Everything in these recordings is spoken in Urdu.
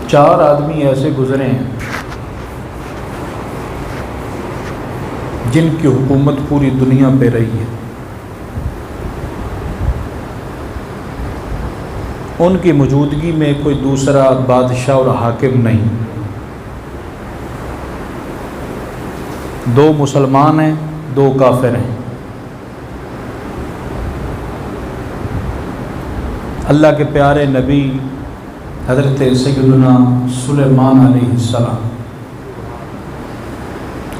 4 آدمی ایسے گزرے ہیں جن کی حکومت پوری دنیا پہ رہی ہے، ان کی موجودگی میں کوئی دوسرا بادشاہ اور حاکم نہیں، 2 مسلمان ہیں 2 کافر ہیں۔ اللہ کے پیارے نبی حضرت سیدنا سلیمان علیہ السلام،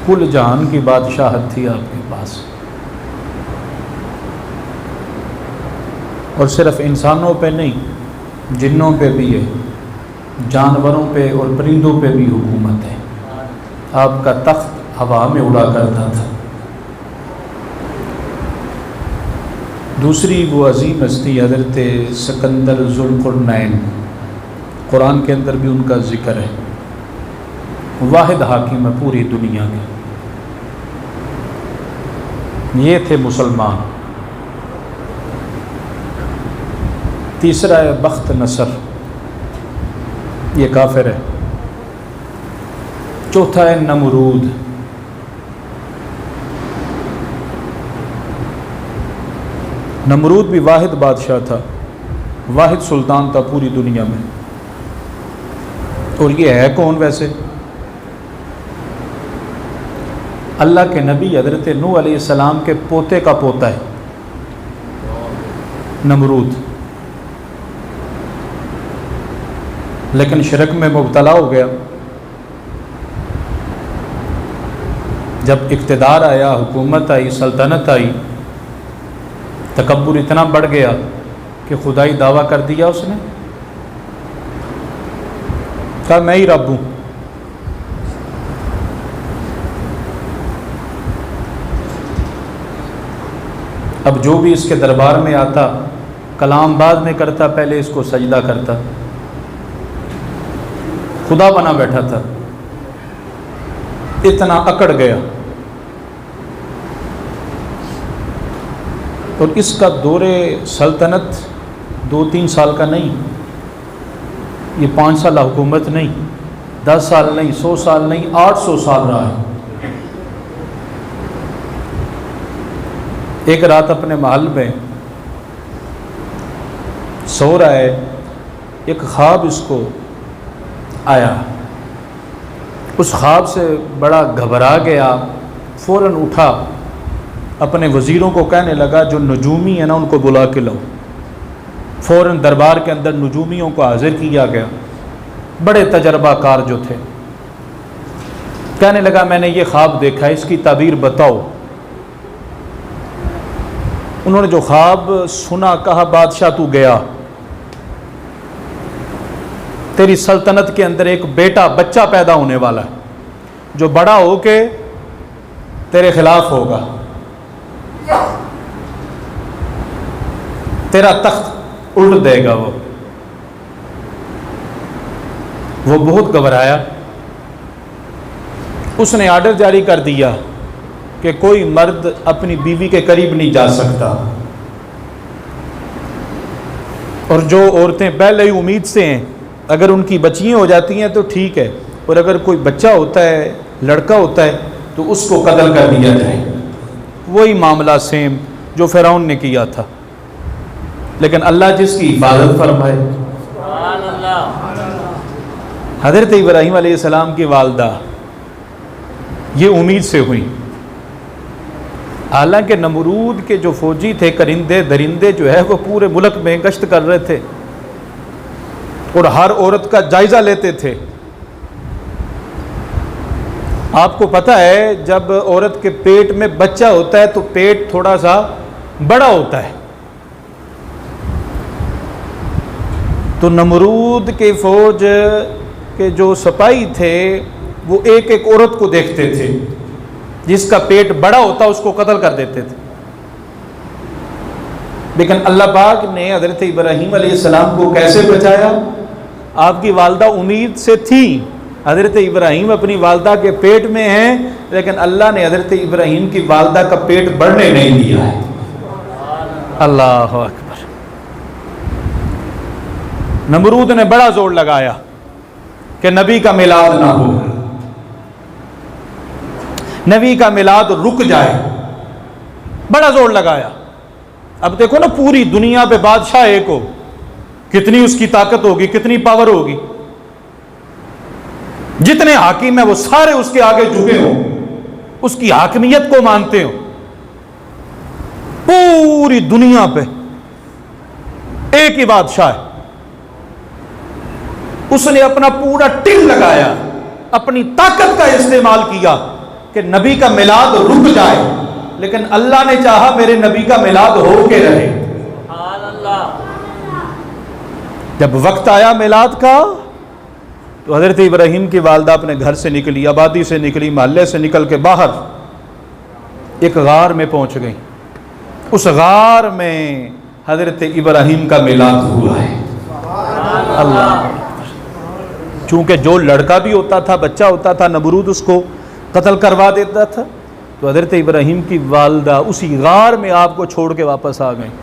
کل جہان کی بادشاہت تھی آپ کے پاس، اور صرف انسانوں پہ نہیں، جنوں پہ بھی ہے، جانوروں پہ اور پرندوں پہ بھی حکومت ہے۔ آپ کا تخت ہوا میں اڑا کرتا تھا۔ دوسری وہ عظیم ہستی حضرت سکندر ذوالقرنین، قرآن کے اندر بھی ان کا ذکر ہے، واحد حاکم ہے پوری دنیا کے۔ یہ تھے مسلمان۔ تیسرا ہے بخت نصر، یہ کافر ہے۔ چوتھا ہے نمرود۔ نمرود بھی واحد بادشاہ تھا، واحد سلطان تھا پوری دنیا میں۔ اور یہ ہے کون ویسے؟ اللہ کے نبی حضرت نوح علیہ السلام کے پوتے کا پوتا ہے نمرود، لیکن شرک میں مبتلا ہو گیا۔ جب اقتدار آیا، حکومت آئی، سلطنت آئی، تکبر اتنا بڑھ گیا کہ خدائی دعویٰ کر دیا اس نے، کہا میں ہی رب ہوں۔ اب جو بھی اس کے دربار میں آتا، کلام بعد میں کرتا، پہلے اس کو سجدہ کرتا، خدا بنا بیٹھا تھا، اتنا اکڑ گیا۔ اور اس کا دور سلطنت 2-3 سال کا نہیں، یہ 5 سال حکومت نہیں، 10 سال نہیں، 100 سال نہیں، 800 سال رہا ہے۔ ایک رات اپنے محل میں سو رہا ہے، ایک خواب اس کو آیا، اس خواب سے بڑا گھبرا گیا، فوراً اٹھا، اپنے وزیروں کو کہنے لگا جو نجومی ہیں نا ان کو بلا کے لاؤ۔ فوراً دربار کے اندر نجومیوں کو حاضر کیا گیا، بڑے تجربہ کار جو تھے۔ کہنے لگا میں نے یہ خواب دیکھا ہے، اس کی تعبیر بتاؤ۔ انہوں نے جو خواب سنا، کہا بادشاہ تو گیا، تیری سلطنت کے اندر ایک بچہ پیدا ہونے والا ہے جو بڑا ہو کے تیرے خلاف ہوگا، تیرا تخت الٹ دے گا۔ وہ بہت گھبرایا، اس نے آرڈر جاری کر دیا کہ کوئی مرد اپنی بیوی کے قریب نہیں جا سکتا، اور جو عورتیں پہلے ہی امید سے ہیں اگر ان کی بچیاں ہو جاتی ہیں تو ٹھیک ہے، اور اگر کوئی بچہ ہوتا ہے، لڑکا ہوتا ہے، تو اس کو قتل کر دیا جائے۔ وہی معاملہ سیم جو فرعون نے کیا تھا، لیکن اللہ جس کی حفاظت فرمائے۔ حضرت ابراہیم علیہ السلام کی والدہ یہ امید سے ہوئی، حالانکہ نمرود کے جو فوجی تھے، کرندے درندے جو ہے وہ پورے ملک میں گشت کر رہے تھے اور ہر عورت کا جائزہ لیتے تھے۔ آپ کو پتہ ہے جب عورت کے پیٹ میں بچہ ہوتا ہے تو پیٹ تھوڑا سا بڑا ہوتا ہے، تو نمرود کے فوج کے جو سپاہی تھے وہ ایک ایک عورت کو دیکھتے تھے، جس کا پیٹ بڑا ہوتا اس کو قتل کر دیتے تھے۔ لیکن اللہ پاک نے حضرت ابراہیم علیہ السلام کو کیسے بچایا؟ آپ کی والدہ امید سے تھی، حضرت ابراہیم اپنی والدہ کے پیٹ میں ہیں، لیکن اللہ نے حضرت ابراہیم کی والدہ کا پیٹ بڑھنے نہیں دیا ہے۔ اللہ اکبر۔ نمرود نے بڑا زور لگایا، کہ نبی کا میلاد نہ ہو، نبی کا میلاد رک جائے، بڑا زور لگایا۔ اب دیکھو نا پوری دنیا پہ بادشاہ ایک ہو، کتنی اس کی طاقت ہوگی، کتنی پاور ہوگی، جتنے حاکم ہیں وہ سارے اس کے آگے جھکے ہوں، اس کی حاکمیت کو مانتے ہوں، پوری دنیا پہ ایک ہی بادشاہ ہے۔ اس نے اپنا پورا ٹل لگایا، اپنی طاقت کا استعمال کیا کہ نبی کا میلاد رک جائے، لیکن اللہ نے چاہا میرے نبی کا میلاد ہو کے رہے۔ سبحان اللہ۔ جب وقت آیا میلاد کا تو حضرت ابراہیم کی والدہ اپنے گھر سے نکلی، آبادی سے نکلی، محلے سے نکل کے باہر ایک غار میں پہنچ گئی۔ اس غار میں حضرت ابراہیم کا میلاد ہوا ہے۔ اللہ، چونکہ جو لڑکا بھی ہوتا تھا، بچہ ہوتا تھا، نمرود اس کو قتل کروا دیتا تھا، تو حضرت ابراہیم کی والدہ اسی غار میں آپ کو چھوڑ کے واپس آ گئیں۔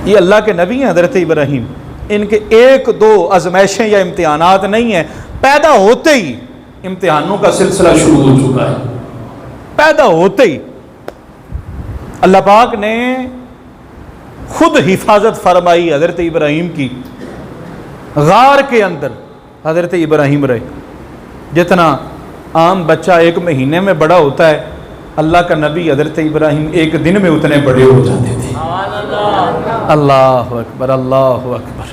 یہ اللہ کے نبی ہیں حضرت ابراہیم، ان کے ایک دو آزمائشیں یا امتحانات نہیں ہیں، پیدا ہوتے ہی امتحانوں کا سلسلہ شروع ہو چکا ہے۔ پیدا ہوتے ہی اللہ پاک نے خود حفاظت فرمائی حضرت ابراہیم کی۔ غار کے اندر حضرت ابراہیم رہے۔ جتنا عام بچہ ایک مہینے میں بڑا ہوتا ہے، اللہ کا نبی حضرت ابراہیم ایک دن میں اتنے بڑے ہو جاتے تھے۔ اللہ اکبر، اللہ اکبر۔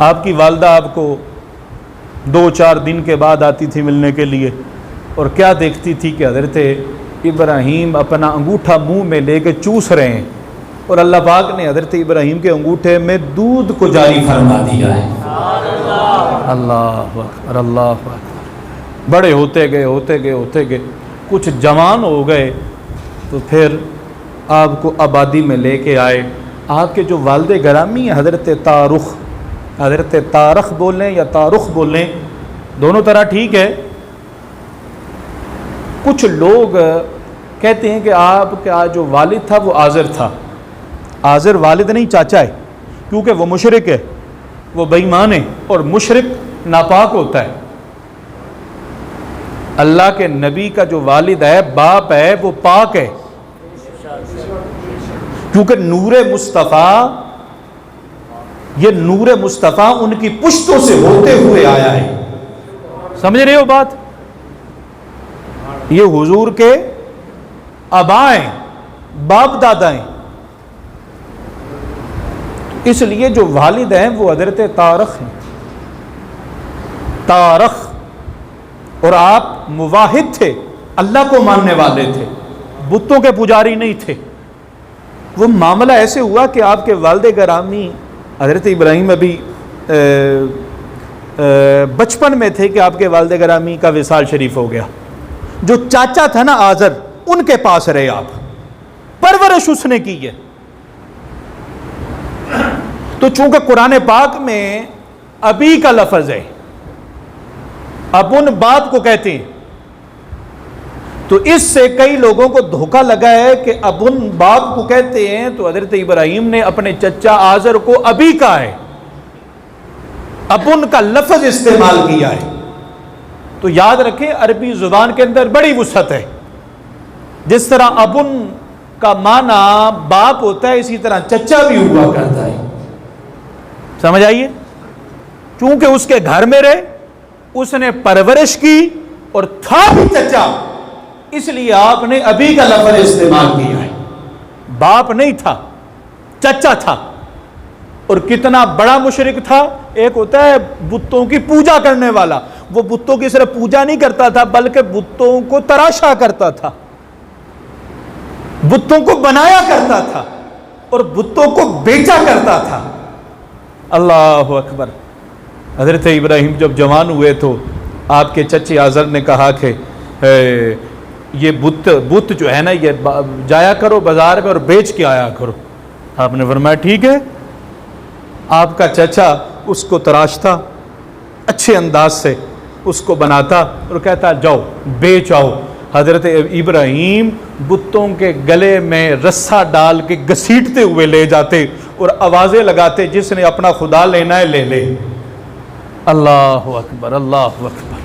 آپ کی والدہ آپ کو 2-4 دن کے بعد آتی تھی ملنے کے لیے، اور کیا دیکھتی تھی کہ حضرت ابراہیم اپنا انگوٹھا منہ میں لے کے چوس رہے ہیں، اور اللہ پاک نے حضرت ابراہیم کے انگوٹھے میں دودھ کو جاری فرما دیا ہے۔ اللہ اکبر، اللہ اکبر۔ بڑے ہوتے گئے، کچھ جوان ہو گئے تو پھر آپ کو آبادی میں لے کے آئے۔ آپ کے جو والد گرامی ہیں حضرت طارق بولیں یا طارق بولیں، دونوں طرح ٹھیک ہے۔ کچھ لوگ کہتے ہیں کہ آپ کا جو والد تھا وہ آزر تھا۔ آزر والد نہیں، چاچا ہے، کیونکہ وہ مشرک ہے، وہ بے ایمان ہے، اور مشرک ناپاک ہوتا ہے۔ اللہ کے نبی کا جو والد ہے، باپ ہے، وہ پاک ہے، کیونکہ نور مصطفیٰ، یہ نور مصطفیٰ ان کی پشتوں سے ہوتے ہوئے آیا ہے۔ سمجھ رہے ہو بات؟ یہ حضور کے آبا ہیں، باپ دادا ہیں، اس لیے جو والد ہیں وہ حضرت طارق ہیں، طارق۔ اور آپ موحد تھے، اللہ کو ماننے والے تھے، بتوں کے پجاری نہیں تھے۔ وہ معاملہ ایسے ہوا کہ آپ کے والد گرامی حضرت ابراہیم ابھی بچپن میں تھے کہ آپ کے والد گرامی کا وصال شریف ہو گیا۔ جو چاچا تھا نا آزر، ان کے پاس رہے آپ، پرورش اس نے کی ہے۔ تو چونکہ قرآن پاک میں ابی کا لفظ ہے، ابن باپ کو کہتے ہیں، تو اس سے کئی لوگوں کو دھوکہ لگا ہے کہ ابن باپ کو کہتے ہیں، تو حضرت ابراہیم نے اپنے چچا آزر کو ابی کہا ہے، ابن کا لفظ استعمال کیا ہے۔ تو یاد رکھیں عربی زبان کے اندر بڑی وسعت ہے، جس طرح ابن کا معنی باپ ہوتا ہے، اسی طرح چچا بھی ہوا کرتا ہے۔ سمجھ آئیے؟ چونکہ اس کے گھر میں رہے، اس نے پرورش کی اور تھا بھی چچا، اس لیے آپ نے ابھی کا لفظ استعمال کیا ہے۔ باپ نہیں تھا، چچا تھا۔ اور کتنا بڑا مشرک تھا۔ ایک ہوتا ہے بتوں کی پوجا کرنے والا، وہ بتوں کی صرف پوجا نہیں کرتا تھا بلکہ بتوں کو تراشا کرتا تھا، بتوں کو بنایا کرتا تھا اور بتوں کو بیچا کرتا تھا۔ اللہ اکبر۔ حضرت ابراہیم جب جوان ہوئے تو آپ کے چچے آزر نے کہا کہ یہ بت جو ہے نا، یہ جایا کرو بازار میں اور بیچ کے آیا کرو۔ آپ نے فرمایا ٹھیک ہے۔ آپ کا چچا اس کو تراشتا، اچھے انداز سے اس کو بناتا اور کہتا جاؤ بیچ آؤ۔ حضرت ابراہیم بتوں کے گلے میں رسا ڈال کے گھسیٹتے ہوئے لے جاتے اور آوازیں لگاتے جس نے اپنا خدا لینا ہے لے لے۔ اللہ اکبر، اللہ اکبر۔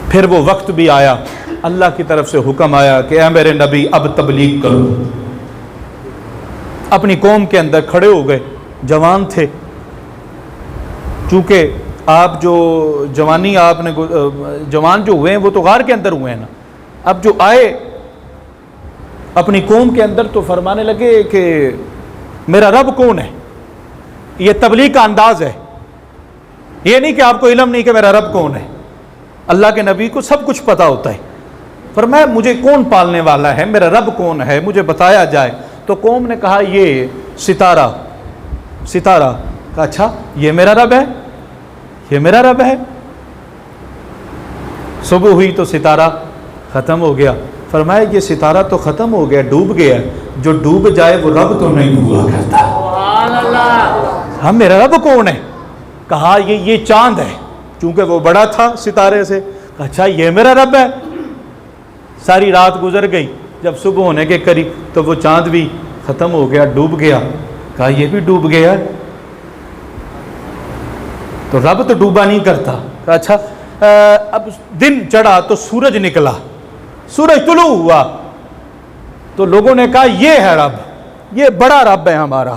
پھر وہ وقت بھی آیا، اللہ کی طرف سے حکم آیا کہ اے میرے نبی اب تبلیغ کرو۔ اپنی قوم کے اندر کھڑے ہو گئے، جوان تھے، چونکہ آپ جو جوانی آپ نے جوان جو ہوئے ہیں وہ تو غار کے اندر ہوئے ہیں نا، اب جو آئے اپنی قوم کے اندر تو فرمانے لگے کہ میرا رب کون ہے۔ یہ تبلیغ کا انداز ہے، یہ نہیں کہ آپ کو علم نہیں کہ میرا رب کون ہے۔ اللہ کے نبی کو سب کچھ پتا ہوتا ہے، فرمایا مجھے کون پالنے والا ہے، میرا رب کون ہے، مجھے بتایا جائے۔ تو قوم نے کہا یہ ستارہ۔ کہا اچھا یہ میرا رب ہے، یہ میرا رب ہے۔ صبح ہوئی تو ستارہ ختم ہو گیا۔ فرمایا یہ ستارہ تو ختم ہو گیا، ڈوب گیا، جو ڈوب جائے وہ رب تو نہیں ہوا کرتا۔ سبحان اللہ۔ ہاں میرا رب کون ہے؟ کہا یہ چاند ہے، چونکہ وہ بڑا تھا ستارے سے۔ کہا اچھا یہ میرا رب ہے۔ ساری رات گزر گئی، جب صبح ہونے کے قریب تو وہ چاند بھی ختم ہو گیا، ڈوب گیا۔ کہا یہ بھی ڈوب گیا، تو رب تو ڈوبا نہیں کرتا۔ کہا اچھا اب دن چڑھا تو سورج نکلا، سورج طلوع ہوا، تو لوگوں نے کہا یہ ہے رب، یہ بڑا رب ہے ہمارا۔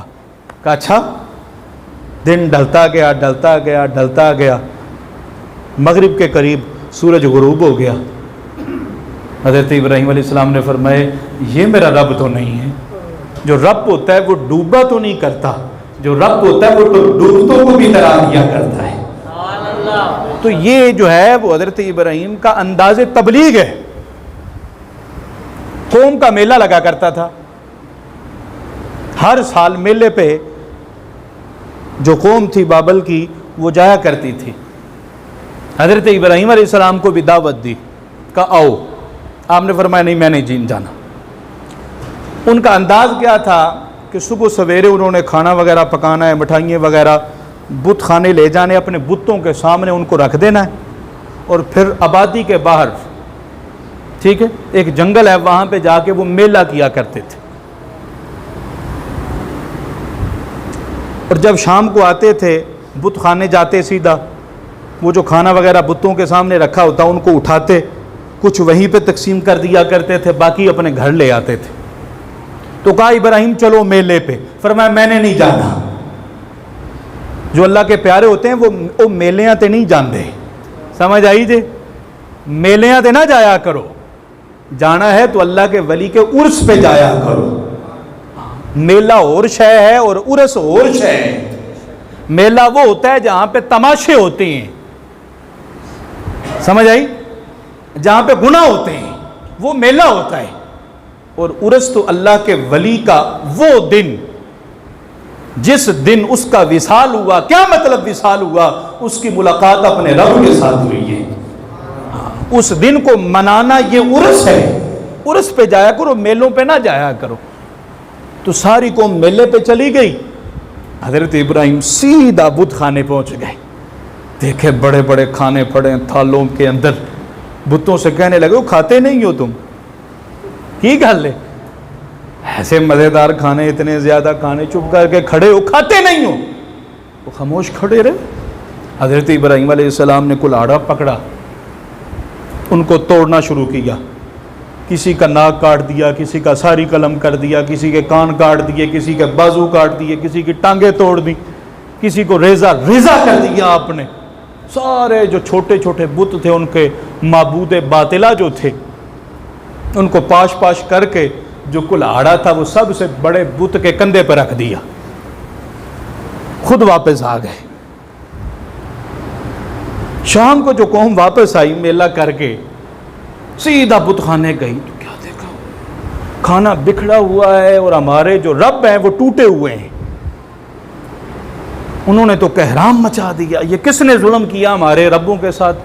کہا اچھا دن ڈھلتا گیا ڈھلتا گیا ڈھلتا گیا، مغرب کے قریب سورج غروب ہو گیا۔ حضرت ابراہیم علیہ السلام نے فرمایا یہ میرا رب تو نہیں ہے، جو رب ہوتا ہے وہ ڈوبا تو نہیں کرتا، جو رب ہوتا ہے وہ تو ڈوبتوں کو بھی ترا دیا کرتا ہے۔ تو یہ جو ہے وہ حضرت ابراہیم کا انداز تبلیغ ہے۔ قوم کا میلہ لگا کرتا تھا، ہر سال میلے پہ جو قوم تھی بابل کی وہ جایا کرتی تھی۔ حضرت ابراہیم علیہ السلام کو بھی دعوت دی، کہا آؤ۔ آپ نے فرمایا نہیں میں نہیں جانا۔ ان کا انداز کیا تھا کہ صبح سویرے انہوں نے کھانا وغیرہ پکانا ہے، مٹھائیاں وغیرہ بت خانے لے جانے، اپنے بتوں کے سامنے ان کو رکھ دینا ہے، اور پھر آبادی کے باہر ٹھیک ہے ایک جنگل ہے، وہاں پہ جا کے وہ میلہ کیا کرتے تھے۔ اور جب شام کو آتے تھے بت خانے جاتے سیدھا، وہ جو کھانا وغیرہ بتوں کے سامنے رکھا ہوتا ان کو اٹھاتے، کچھ وہیں پہ تقسیم کر دیا کرتے تھے، باقی اپنے گھر لے آتے تھے۔ تو کہا ابراہیم چلو میلے پہ۔ فرمایا میں نے نہیں جانا۔ جو اللہ کے پیارے ہوتے ہیں وہ میلیاں تے نہیں جاندے، سمجھ آئی جے؟ میلیاں تے نہ جایا کرو، جانا ہے تو اللہ کے ولی کے عرس پہ جایا کرو۔ میلہ اور شے ہے اور عرس اور شے ہے۔ میلہ وہ ہوتا ہے جہاں پہ تماشے ہوتے ہیں، سمجھ آئی؟ جہاں پہ گناہ ہوتے ہیں وہ میلہ ہوتا ہے، اور عرس تو اللہ کے ولی کا وہ دن جس دن اس کا وصال ہوا۔ کیا مطلب وصال ہوا؟ اس کی ملاقات اپنے رب کے ساتھ ہوئی ہے، اس دن کو منانا یہ عرس ہے۔ عرس پہ جایا کرو، میلوں پہ نہ جایا کرو۔ تو ساری قوم میلے پہ چلی گئی، حضرت ابراہیم سیدھا بت خانے پہنچ گئے۔ دیکھے بڑے بڑے کھانے پڑے تھالوں کے اندر، بتوں سے کہنے لگے وہ کھاتے نہیں ہو تم؟ کی گل ہے، ایسے مزیدار کھانے، اتنے زیادہ کھانے، چپ کر کے کھڑے ہو، کھاتے نہیں ہو؟ وہ خاموش کھڑے رہے۔ حضرت ابراہیم علیہ السلام نے کلاڑا پکڑا، ان کو توڑنا شروع کیا، کسی کا ناک کاٹ دیا، کسی کا ساری قلم کر دیا، کسی کے کان کاٹ دیے، کسی کے بازو کاٹ دیے، کسی کی ٹانگیں توڑ دی، کسی کو ریزہ کر دیا آپ نے۔ سارے جو چھوٹے چھوٹے بت تھے ان کے معبود باطلہ جو تھے ان کو پاش پاش کر کے جو کلاڑا تھا وہ سب سے بڑے بت کے کندھے پہ رکھ دیا، خود واپس آ گئے۔ شام کو جو قوم واپس آئی میلہ کر کے سیدھا بت خانے گئی تو کیا دیکھا، کھانا بکھڑا ہوا ہے اور ہمارے جو رب ہیں وہ ٹوٹے ہوئے ہیں۔ انہوں نے تو کہرام مچا دیا، یہ کس نے ظلم کیا ہمارے ربوں کے ساتھ،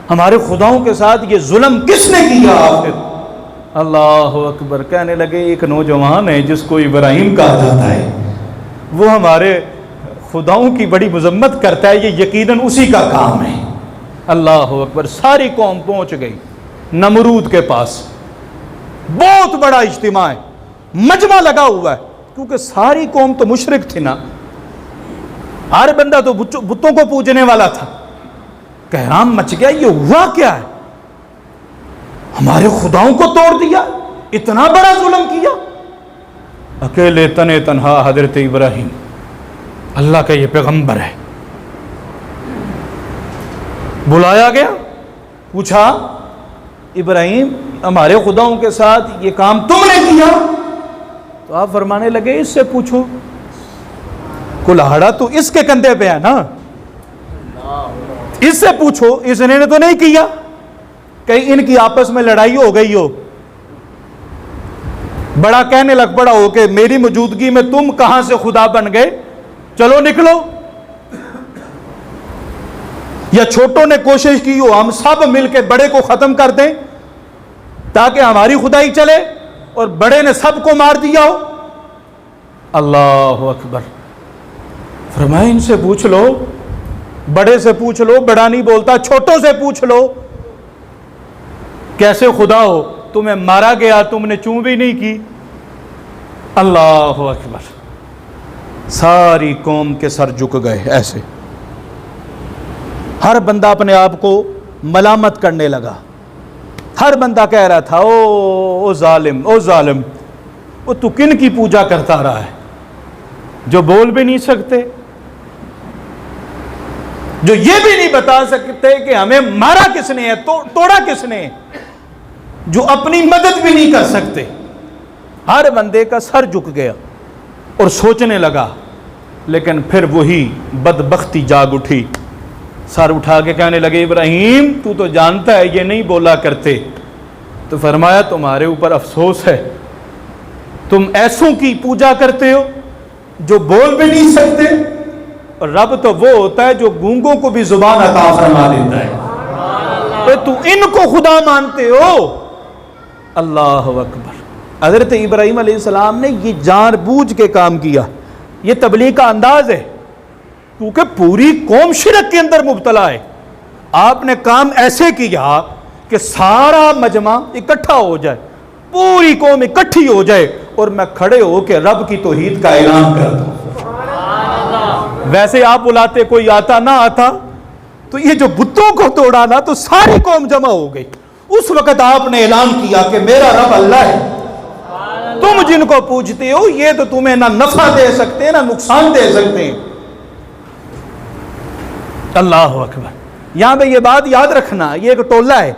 ہمارے خداؤں کے ساتھ یہ ظلم کس نے کیا آخر؟ اللہ اکبر۔ کہنے لگے ایک نوجوان ہے جس کو ابراہیم کہا جاتا ہے، وہ ہمارے خداؤں کی بڑی مذمت کرتا ہے، یہ یقیناً اسی کا کام ہے۔ اللہ اکبر۔ ساری قوم پہنچ گئی نمرود کے پاس، بہت بڑا اجتماع ہے، مجمع لگا ہوا ہے، کیونکہ ساری قوم تو مشرک تھی نا، ہر بندہ تو بتوں کو پوجنے والا تھا. کہرام مچ گیا، یہ ہوا کیا ہے؟ ہمارے خداؤں کو توڑ دیا، اتنا بڑا ظلم کیا. اکیلے تنے تنہا حضرت ابراہیم، اللہ کا یہ پیغمبر ہے، بلایا گیا، پوچھا ابراہیم ہمارے خداؤں کے ساتھ یہ کام تم نے کیا؟ تو آپ فرمانے لگے اس سے پوچھو، کلاڑا تو اس کے کندھے پہ ہے نا، اس سے پوچھو، اس نے تو نہیں کیا. کہیں ان کی آپس میں لڑائی ہو گئی ہو، بڑا کہنے لگ پڑا ہو کہ میری موجودگی میں تم کہاں سے خدا بن گئے، چلو نکلو. یا چھوٹوں نے کوشش کی ہو ہم سب مل کے بڑے کو ختم کر دیں تاکہ ہماری خدائی چلے، اور بڑے نے سب کو مار دیا ہو. اللہ اکبر. فرمایا ان سے پوچھ لو، بڑے سے پوچھ لو، بڑا نہیں بولتا، چھوٹوں سے پوچھ لو کیسے خدا ہو، تمہیں مارا گیا تم نے چوں بھی نہیں کی. اللہ اکبر. ساری قوم کے سر جھک گئے ایسے. ہر بندہ اپنے آپ کو ملامت کرنے لگا، ہر بندہ کہہ رہا تھا او ظالم، او ظالم، وہ تو کن کی پوجا کرتا رہا ہے جو بول بھی نہیں سکتے، جو یہ بھی نہیں بتا سکتے کہ ہمیں مارا کس نے ہے، توڑا کس نے، جو اپنی مدد بھی نہیں کر سکتے. ہر بندے کا سر جھک گیا اور سوچنے لگا. لیکن پھر وہی بدبختی جاگ اٹھی، سر اٹھا کے کہنے لگے ابراہیم تو جانتا ہے یہ نہیں بولا کرتے. تو فرمایا تمہارے اوپر افسوس ہے، تم ایسوں کی پوجا کرتے ہو جو بول بھی نہیں سکتے، اور رب تو وہ ہوتا ہے جو گونگوں کو بھی زبان عطا فرما دیتا ہے، تو ان کو خدا مانتے ہو. اللہ اکبر. حضرت ابراہیم علیہ السلام نے یہ جان بوجھ کے کام کیا، یہ تبلیغ کا انداز ہے، کیونکہ پوری قوم شرک کے اندر مبتلا ہے. آپ نے کام ایسے کیا کہ سارا مجمع اکٹھا ہو جائے، پوری قوم اکٹھی ہو جائے، اور میں کھڑے ہو کے رب کی توحید کا اعلان کر دوں. ویسے آپ بلاتے کوئی آتا نہ آتا، تو یہ جو بتوں کو توڑا نا تو ساری قوم جمع ہو گئی. اس وقت آپ نے اعلان کیا کہ میرا رب اللہ ہے، تم جن کو پوجتے ہو یہ تو تمہیں نہ نفع دے سکتے نہ نقصان دے سکتے. اللہ اکبر. یہاں پہ یہ بات یاد رکھنا، یہ ایک ٹولہ ہے.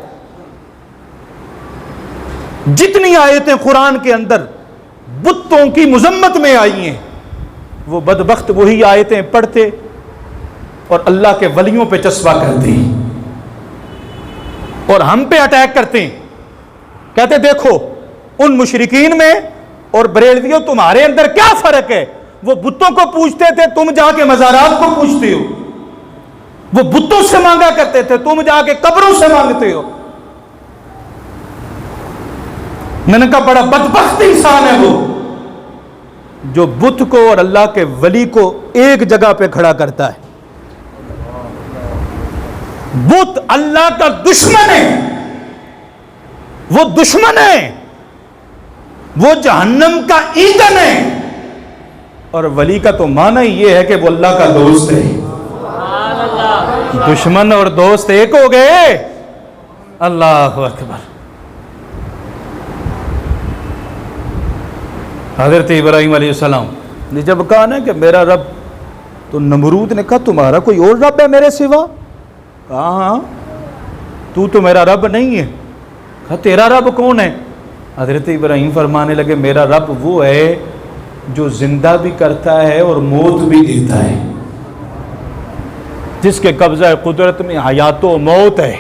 جتنی آیتیں قرآن کے اندر بتوں کی مذمت میں آئی ہیں، وہ بدبخت وہی آیتیں پڑھتے اور اللہ کے ولیوں پہ چسپاں کرتے ہیں اور ہم پہ اٹیک کرتے ہیں. کہتے دیکھو ان مشرکین میں اور بریلویوں تمہارے اندر کیا فرق ہے، وہ بتوں کو پوجتے تھے، تم جا کے مزارات کو پوجتے ہو. وہ بتوں سے مانگا کرتے تھے، تم جا کے قبروں سے مانگتے ہو. میں نے کہا بڑا بدبخت انسان ہے وہ جو بت کو اور اللہ کے ولی کو ایک جگہ پہ کھڑا کرتا ہے. بت اللہ کا دشمن ہے، وہ دشمن ہے، وہ جہنم کا ایندھن ہے، اور ولی کا تو معنی ہی یہ ہے کہ وہ اللہ کا دوست ہے. دشمن اور دوست ایک ہو گئے. اللہ اکبر. حضرت ابراہیم علیہ السلام نے جب کہا نا کہ میرا رب، تو نمرود نے کہا تمہارا کوئی اور رب ہے میرے سوا؟ کہا ہاں، تو میرا رب نہیں ہے. کہا تیرا رب کون ہے؟ حضرت ابراہیم فرمانے لگے میرا رب وہ ہے جو زندہ بھی کرتا ہے اور موت بھی دیتا ہے، جس کے قبضہ قدرت میں حیات و موت ہے،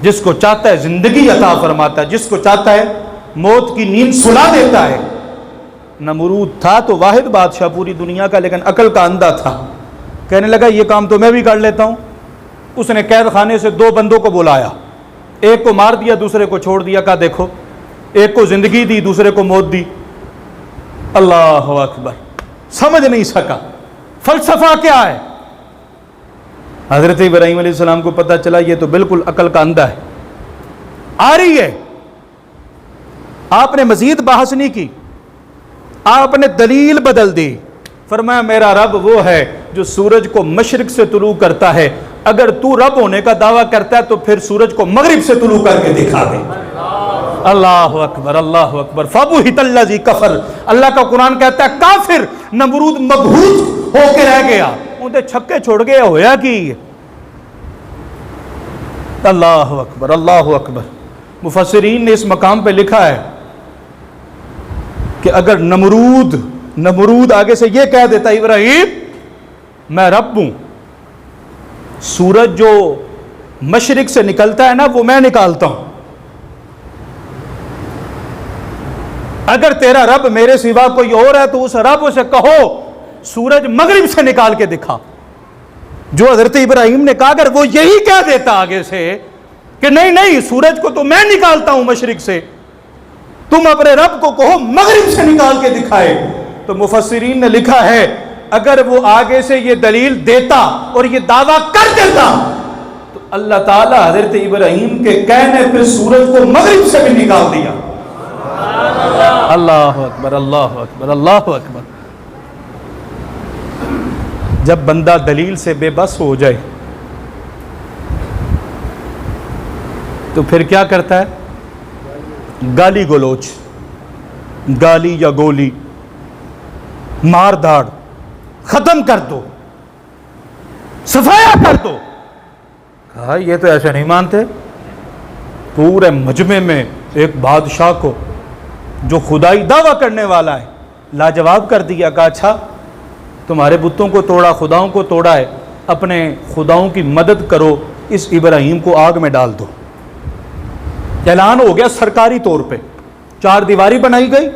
جس کو چاہتا ہے زندگی عطا فرماتا ہے، جس کو چاہتا ہے موت کی نیند سلا دیتا ہے. نمرود تھا تو واحد بادشاہ پوری دنیا کا، لیکن عقل کا اندھا تھا. کہنے لگا یہ کام تو میں بھی کر لیتا ہوں. اس نے قید خانے سے 2 بندوں کو بلایا، ایک کو مار دیا دوسرے کو چھوڑ دیا. کہا دیکھو ایک کو زندگی دی دوسرے کو موت دی. اللہ اکبر. سمجھ نہیں سکا فلسفہ کیا ہے. حضرت ابراہیم علیہ السلام کو پتہ چلا یہ تو بالکل عقل کا اندھا ہے. آ رہی ہے. آپ نے مزید بحث نہیں کی، آپ نے دلیل بدل دی. فرمایا میرا رب وہ ہے جو سورج کو مشرق سے طلوع کرتا ہے. اگر تو رب ہونے کا دعویٰ کرتا ہے تو پھر سورج کو مغرب سے طلوع کر کے دکھا دے. اللہ اکبر اللہ اکبر. فَبُهِتَ الَّذِي كَفَرَ. اللہ کا قرآن کہتا ہے کافر نمرود مبہوت ہو کے رہ گیا. اندھے چھکے چھوڑ گیا ہویا کی. اللہ اکبر اللہ اکبر. مفسرین نے اس مقام پہ لکھا ہے کہ اگر نمرود آگے سے یہ کہہ دیتا ابراہیم میں رب ہوں، سورج جو مشرق سے نکلتا ہے نا وہ میں نکالتا ہوں، اگر تیرا رب میرے سوا کوئی اور ہے تو اس رب سے کہو سورج مغرب سے نکال کے دکھا. جو حضرت ابراہیم نے کہا اگر وہ یہی کہہ دیتا آگے سے کہ نہیں سورج کو تو میں نکالتا ہوں مشرق سے، تم اپنے رب کو کہو مغرب سے نکال کے دکھائے، تو مفسرین نے لکھا ہے اگر وہ آگے سے یہ دلیل دیتا اور یہ دعویٰ کر دیتا تو اللہ تعالیٰ حضرت ابراہیم کے کہنے پہ سورج کو مغرب سے بھی نکال دیا. اللہ اکبر اللہ اکبر اللہ اکبر. جب بندہ دلیل سے بے بس ہو جائے تو پھر کیا کرتا ہے؟ گالی گلوچ، گالی یا گولی، مار دھاڑ، ختم کر دو، صفایا کر دو. کہا یہ تو ایسے نہیں مانتے. پورے مجمع میں ایک بادشاہ کو جو خدائی دعویٰ کرنے والا ہے لاجواب کر دیا. کہا اچھا تمہارے بتوں کو توڑا، خداؤں کو توڑا ہے، اپنے خداؤں کی مدد کرو، اس ابراہیم کو آگ میں ڈال دو. اعلان ہو گیا سرکاری طور پہ. 4 دیواری بنائی گئی،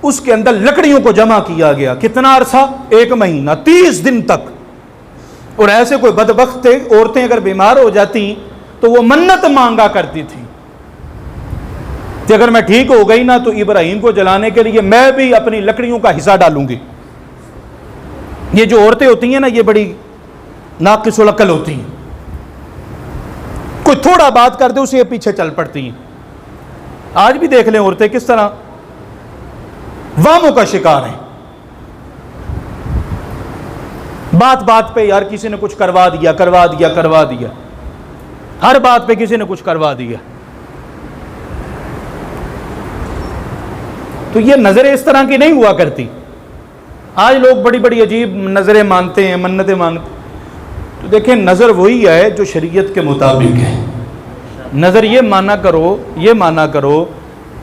اس کے اندر لکڑیوں کو جمع کیا گیا. کتنا عرصہ؟ 1 مہینہ، 30 دن تک. اور ایسے کوئی بدبخت تھے، عورتیں اگر بیمار ہو جاتی تو وہ منت مانگا کرتی تھی کہ اگر میں ٹھیک ہو گئی نا تو ابراہیم کو جلانے کے لیے میں بھی اپنی لکڑیوں کا حصہ ڈالوں گی. یہ جو عورتیں ہوتی ہیں نا یہ بڑی ناقص العقل ہوتی ہیں، کوئی تھوڑا بات کر دے اسے پیچھے چل پڑتی ہیں. آج بھی دیکھ لیں عورتیں کس طرح وہموں کا شکار ہیں. بات بات پہ یار کسی نے کچھ کروا دیا، ہر بات پہ کسی نے کچھ کروا دیا. تو یہ نظریں اس طرح کی نہیں ہوا کرتی. آج لوگ بڑی بڑی عجیب نظریں مانتے ہیں، منتیں مانگتے. تو دیکھیں نظر وہی ہے جو شریعت کے مطابق ہے. نظر یہ مانا کرو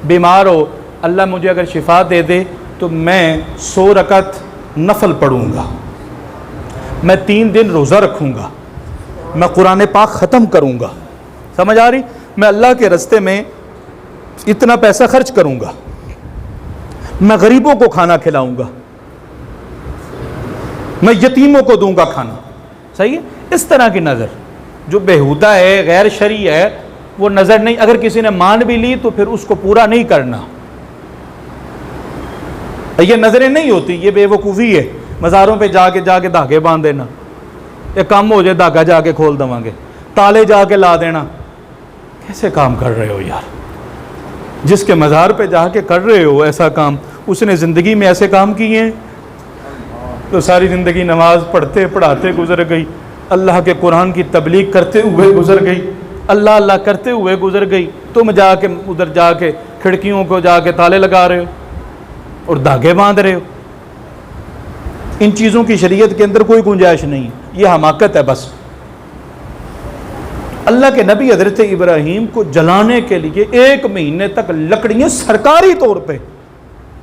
بیمار ہو اللہ مجھے اگر شفا دے دے تو میں 100 رکعت نفل پڑھوں گا، میں 3 دن روزہ رکھوں گا، میں قرآن پاک ختم کروں گا. سمجھ آ رہی؟ میں اللہ کے راستے میں اتنا پیسہ خرچ کروں گا، میں غریبوں کو کھانا کھلاؤں گا، میں یتیموں کو دوں گا کھانا. صحیح ہے؟ اس طرح کی نظر جو بےہودہ ہے، غیر شرعی ہے، وہ نظر نہیں. اگر کسی نے مان بھی لی تو پھر اس کو پورا نہیں کرنا. یہ نظریں نہیں ہوتی، یہ بے وقوفی ہے. مزاروں پہ جا کے دھاگے باندھ دینا، ایک کام ہو جائے دھاگا جا کے کھول دوں گے، تالے جا کے لا دینا. کیسے کام کر رہے ہو یار؟ جس کے مزار پہ جا کے کر رہے ہو ایسا کام، اس نے زندگی میں ایسے کام کیے ہیں؟ تو ساری زندگی نماز پڑھتے پڑھاتے گزر گئی، اللہ کے قرآن کی تبلیغ کرتے ہوئے گزر گئی، اللہ کرتے ہوئے گزر گئی. تم جا کے ادھر جا کے کھڑکیوں کو جا کے تالے لگا رہے ہو اور دھاگے باندھ رہے ہو. ان چیزوں کی شریعت کے اندر کوئی گنجائش نہیں، یہ حماقت ہے. بس اللہ کے نبی حضرت ابراہیم کو جلانے کے لیے 1 مہینے تک لکڑیاں سرکاری طور پہ،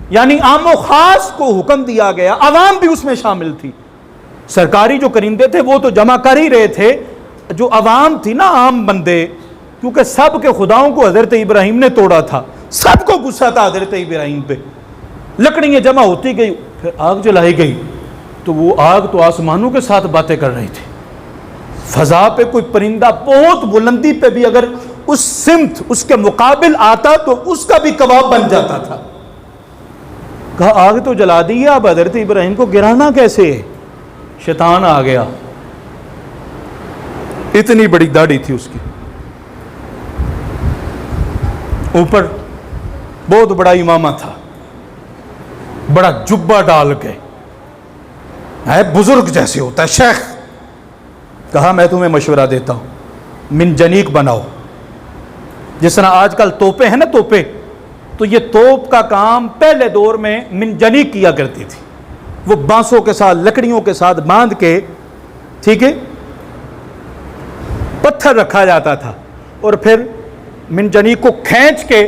یعنی عام و خاص کو حکم دیا گیا، عوام بھی اس میں شامل تھی. سرکاری جو کرندے تھے وہ تو جمع کر ہی رہے تھے، جو عوام تھی نا، عام بندے، کیونکہ سب کے خداؤں کو حضرت ابراہیم نے توڑا تھا، سب کو غصہ تھا حضرت ابراہیم پہ. لکڑیاں جمع ہوتی گئی، پھر آگ جلائی گئی تو وہ آگ تو آسمانوں کے ساتھ باتیں کر رہی تھی. فضا پہ کوئی پرندہ بہت بلندی پہ بھی اگر اس سمت اس کے مقابل آتا تو اس کا بھی کباب بن جاتا تھا. کہا آگ تو جلا دی ہے، اب حضرت ابراہیم کو گرانا کیسے ہے؟ شیطان آ گیا. اتنی بڑی داڑھی تھی اس کی، اوپر بہت بڑا امامہ تھا، بڑا جبہ ڈال کے ہے، بزرگ جیسے ہوتا ہے، شیخ. کہا میں تمہیں مشورہ دیتا ہوں، منجنیق بناؤ. جس طرح آج کل توپیں ہیں نا، توپیں، تو یہ توپ کا کام پہلے دور میں منجنیق کیا کرتی تھی. وہ بانسوں کے ساتھ، لکڑیوں کے ساتھ باندھ کے، ٹھیک ہے، پتھر رکھا جاتا تھا اور پھر منجنیق کو کھینچ کے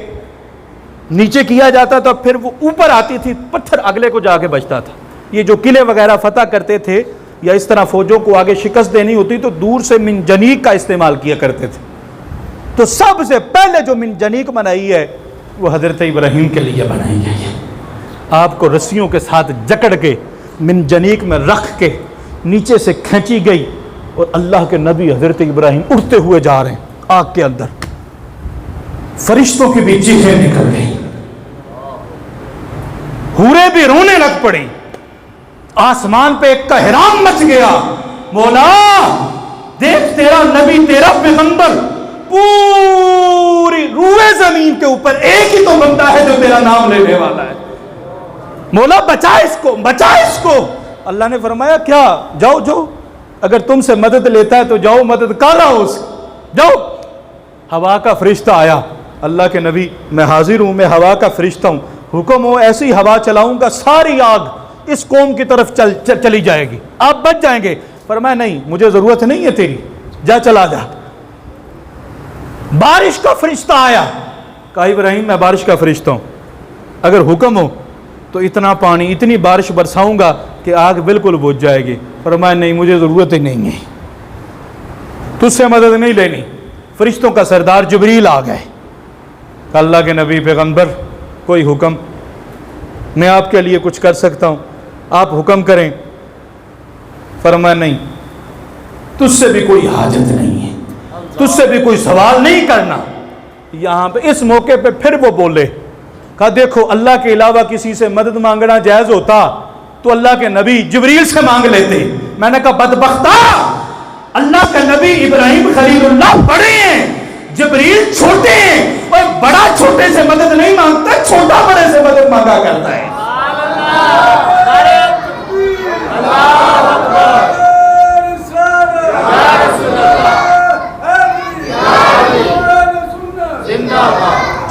نیچے کیا جاتا تھا، پھر وہ اوپر آتی تھی، پتھر اگلے کو جا کے بچتا تھا. یہ جو قلعے وغیرہ فتح کرتے تھے یا اس طرح فوجوں کو آگے شکست دینی ہوتی تو دور سے منجنیق کا استعمال کیا کرتے تھے. تو سب سے پہلے جو منجنیق بنائی ہے وہ حضرت ابراہیم کے لیے بنائی ہے. آپ کو رسیوں کے ساتھ جکڑ کے منجنیق میں رکھ کے نیچے سے کھینچی گئی اور اللہ کے نبی حضرت ابراہیم اڑتے ہوئے جا رہے ہیں آگ کے اندر. فرشتوں کی بھی چیخیں نکل گئی، حوریں بھی رونے لگ پڑی، آسمان پہ ایک کہرام مچ گیا. مولا دیکھ، تیرا نبی، تیرا پیغمبر، پوری روئے زمین کے اوپر ایک ہی تو بندہ ہے جو تیرا نام لینے والا ہے. مولا بچا اس کو، بچا اس کو. اللہ نے فرمایا کیا، جاؤ جاؤ، اگر تم سے مدد لیتا ہے تو جاؤ مدد کر رہا ہو اس کی، جاؤ. ہوا کا فرشتہ آیا. اللہ کے نبی میں حاضر ہوں، میں ہوا کا فرشتہ ہوں، حکم ہو ایسی ہوا چلاؤں گا ساری آگ اس قوم کی طرف چلی جائے گی، آپ بچ جائیں گے. فرمایا نہیں، مجھے ضرورت نہیں ہے تیری، جا چلا جا. بارش کا فرشتہ آیا. کہا ابراہیم میں بارش کا فرشتہ ہوں، اگر حکم ہو تو اتنا پانی، اتنی بارش برساؤں گا کہ آگ بالکل بجھ جائے گی. فرمایا نہیں، مجھے ضرورت ہی نہیں ہے، تجھ سے مدد نہیں لینی. فرشتوں کا سردار جبریل آ گئے. اللہ کے نبی پیغمبر کوئی حکم، میں آپ کے لیے کچھ کر سکتا ہوں، آپ حکم کریں. فرمایا نہیں، تجھ سے بھی کوئی حاجت نہیں ہے، تجھ سے بھی کوئی سوال نہیں کرنا. یہاں پہ اس موقع پہ پھر وہ بولے. کہا دیکھو، اللہ کے علاوہ کسی سے مدد مانگنا جائز ہوتا تو اللہ کے نبی جبریل سے مانگ لیتے. میں نے کہا بدبختہ، اللہ کے نبی ابراہیم خلیل اللہ بڑے ہیں، جبریل چھوٹے ہیں، اور بڑا چھوٹے سے مدد نہیں مانگتا، چھوٹا بڑے سے مدد مانگا کرتا ہے.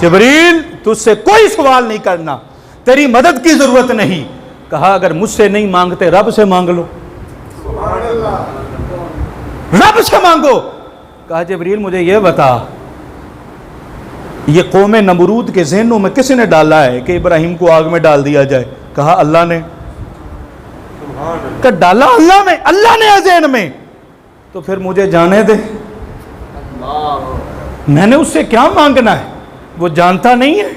جبریل تجھ سے کوئی سوال نہیں کرنا، تیری مدد کی ضرورت نہیں. کہا اگر مجھ سے نہیں مانگتے رب سے مانگ لو، رب سے مانگو. کہا جبریل مجھے یہ بتا، یہ قوم نمرود کے ذہنوں میں کس نے ڈالا ہے کہ ابراہیم کو آگ میں ڈال دیا جائے؟ کہا اللہ نے. کہ ڈالا اللہ نے، اللہ نے ذہن میں، تو پھر مجھے جانے دے، میں نے اس سے کیا مانگنا ہے؟ وہ جانتا نہیں ہے،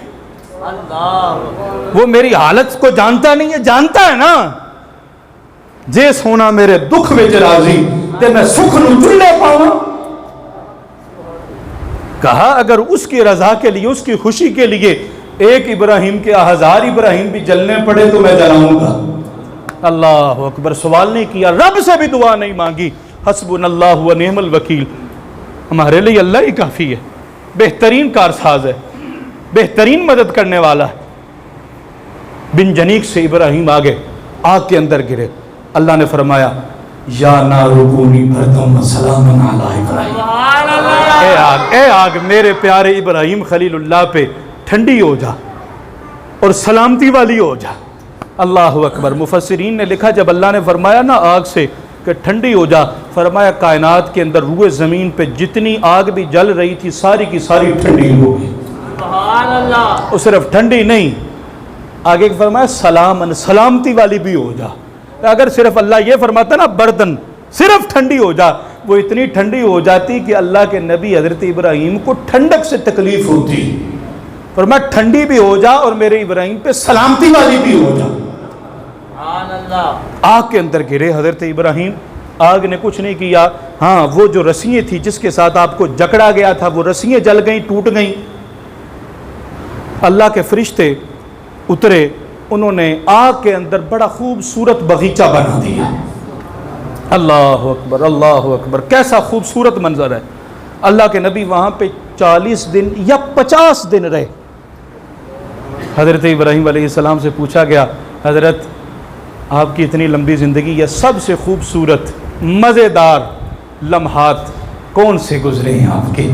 وہ میری حالت کو جانتا نہیں ہے، جانتا ہے نا. جے سونا میرے دکھ وچ راضی تے میں سکھ نو چلے پاواں. کہا اگر اس کی رضا کے لیے، اس کی خوشی کے لیے ایک ابراہیم کے 1000 ابراہیم بھی جلنے پڑے تو میں جلاؤں گا. اللہ اکبر. سوال نہیں کیا، رب سے بھی دعا نہیں مانگی. حسبنا اللہ و نعم الوکیل. ہمارے لیے اللہ ہی کافی ہے، بہترین کارساز ہے، بہترین مدد کرنے والا ہے. بن جنیق سے ابراہیم آگے آگ کے اندر گرے. اللہ نے فرمایا یا نار کونی بردم و سلام علی ابراہیم. اے آگ میرے پیارے ابراہیم خلیل اللہ پہ ٹھنڈی ہو جا اور سلامتی والی ہو جا. اللہ اکبر. مفسرین نے لکھا جب اللہ نے فرمایا نا آگ سے کہ ٹھنڈی ہو جا، فرمایا کائنات کے اندر روئے زمین پہ جتنی آگ بھی جل رہی تھی ساری کی ساری ٹھنڈی ہو گئی. سبحان اللہ. اور صرف ٹھنڈی نہیں، آگے فرمایا سلامن، سلامتی والی بھی ہو جا. اگر صرف اللہ یہ فرماتا نا بردن، صرف ٹھنڈی ہو جا، وہ اتنی ٹھنڈی ہو جاتی کہ اللہ کے نبی حضرت ابراہیم کو ٹھنڈک سے تکلیف ہوتی. فرمایا ٹھنڈی بھی ہو جا اور میرے ابراہیم پہ سلامتی والی بھی ہو جا. آگ کے اندر گرے حضرت ابراہیم. آگ نے کچھ نہیں کیا. ہاں وہ جو رسیاں تھی جس کے ساتھ آپ کو جکڑا گیا تھا وہ رسیاں جل گئیں، ٹوٹ گئیں. اللہ کے فرشتے اترے، انہوں نے آگ کے اندر بڑا خوبصورت باغیچہ بنا دیا. اللہ اکبر، اللہ اکبر. کیسا خوبصورت منظر ہے. اللہ کے نبی وہاں پہ 40 دن یا 50 دن رہے. حضرت ابراہیم علیہ السلام سے پوچھا گیا حضرت آپ کی اتنی لمبی زندگی ہے، سب سے خوبصورت مزیدار لمحات کون سے گزرے ہیں آپ کے؟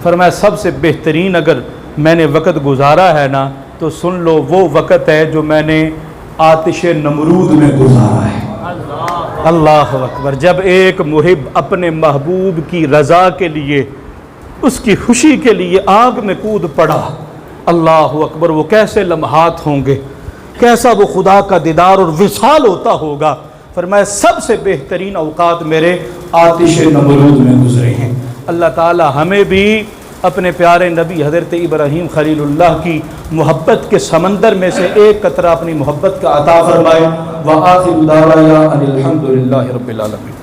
فرمایا سب سے بہترین اگر میں نے وقت گزارا ہے نا تو سن لو، وہ وقت ہے جو میں نے آتش نمرود میں گزارا ہے۔ اللہ اکبر! جب ایک محب اپنے محبوب کی رضا کے لیے، اس کی خوشی کے لیے آگ میں کود پڑا، اللہ اکبر! وہ کیسے لمحات ہوں گے، کیسا وہ خدا کا دیدار اور وصال ہوتا ہوگا۔ فرمایا سب سے بہترین اوقات میرے آتش نمرود میں گزرے ہیں۔ اللہ تعالی ہمیں بھی اپنے پیارے نبی حضرت ابراہیم خلیل اللہ کی محبت کے سمندر میں سے ایک قطرہ اپنی محبت کا عطا فرمائے۔ وآخر دعوانا ان الحمد للہ رب العالمین۔